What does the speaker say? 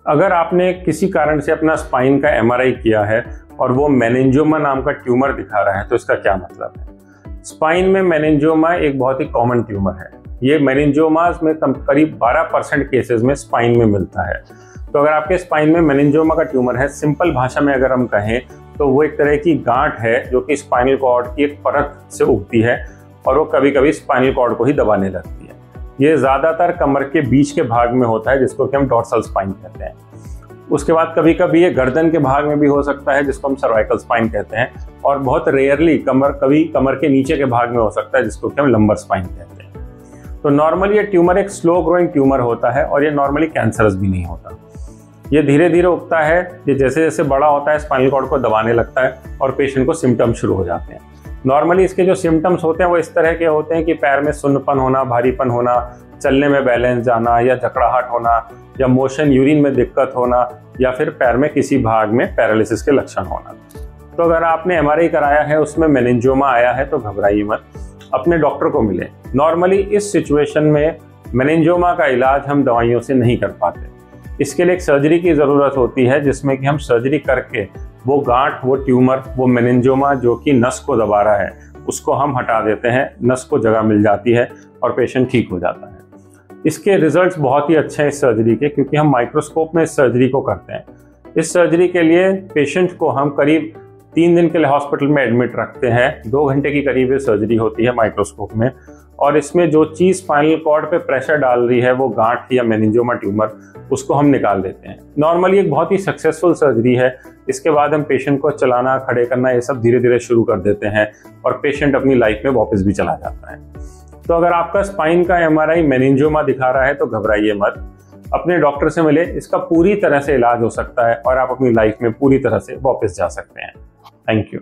अगर आपने किसी कारण से अपना स्पाइन का एमआरआई किया है और वो मेनिंजियोमा नाम का ट्यूमर दिखा रहा है, तो इसका क्या मतलब है? स्पाइन में मेनिंजियोमा एक बहुत ही कॉमन ट्यूमर है। ये मेनिंजियोमास में करीब 12% केसेस में स्पाइन में मिलता है। तो अगर आपके स्पाइन में मेनिंजियोमा का ट्यूमर है, सिंपल भाषा में अगर हम कहें तो वो एक तरह की गांठ है जो कि स्पाइनल कॉर्ड की एक परत से उगती है और वो कभी कभी स्पाइनल कॉर्ड को ही दबाने लगती है। ये ज़्यादातर कमर के बीच के भाग में होता है, जिसको कि हम डॉर्सल स्पाइन कहते हैं। उसके बाद कभी कभी ये गर्दन के भाग में भी हो सकता है, जिसको हम सर्वाइकल स्पाइन कहते हैं, और बहुत रेयरली कमर के नीचे के भाग में हो सकता है, जिसको कि हम लंबर स्पाइन कहते हैं। तो नॉर्मली ये ट्यूमर एक स्लो ग्रोइंग ट्यूमर होता है और ये नॉर्मली कैंसरस भी नहीं होता। ये धीरे धीरे उगता है, ये जैसे जैसे बड़ा होता है स्पाइनल कॉर्ड को दबाने लगता है और पेशेंट को सिम्टम्स शुरू हो जाते हैं। नॉर्मली इसके जो सिम्टम्स होते हैं वो इस तरह के होते हैं कि पैर में सुन्नपन होना, भारीपन होना, चलने में बैलेंस जाना या जकड़ाहट होना या मोशन यूरिन में दिक्कत होना या फिर पैर में किसी भाग में पैरालिसिस के लक्षण होना। तो अगर आपने एमआरआई कराया है, उसमें मेनिंजियोमा आया है, तो घबराइए मत, अपने डॉक्टर को मिले। नॉर्मली इस सिचुएशन में मेनिंजियोमा का इलाज हम दवाइयों से नहीं कर पाते। इसके लिए एक सर्जरी की ज़रूरत होती है, जिसमें कि हम सर्जरी करके वो गांठ, वो ट्यूमर, वो मेनिंजियोमा जो कि नस को दबा रहा है, उसको हम हटा देते हैं, नस को जगह मिल जाती है और पेशेंट ठीक हो जाता है। इसके रिजल्ट्स बहुत ही अच्छे हैं इस सर्जरी के, क्योंकि हम माइक्रोस्कोप में इस सर्जरी को करते हैं। इस सर्जरी के लिए पेशेंट को हम करीब 3 दिन के लिए हॉस्पिटल में एडमिट रखते हैं। 2 घंटे की करीब ये सर्जरी होती है माइक्रोस्कोप में, और इसमें जो चीज़ स्पाइनल कॉर्ड पे प्रेशर डाल रही है, वो गांठ या मेनिंजियोमा ट्यूमर, उसको हम निकाल देते हैं। नॉर्मली एक बहुत ही सक्सेसफुल सर्जरी है। इसके बाद हम पेशेंट को चलाना, खड़े करना, ये सब धीरे धीरे शुरू कर देते हैं और पेशेंट अपनी लाइफ में वापस भी चला जाता है। तो अगर आपका स्पाइन का एमआरआई मेनिंजियोमा दिखा रहा है तो घबराइए मत, अपने डॉक्टर से मिले। इसका पूरी तरह से इलाज हो सकता है और आप अपनी लाइफ में पूरी तरह से वापस जा सकते हैं। Thank you.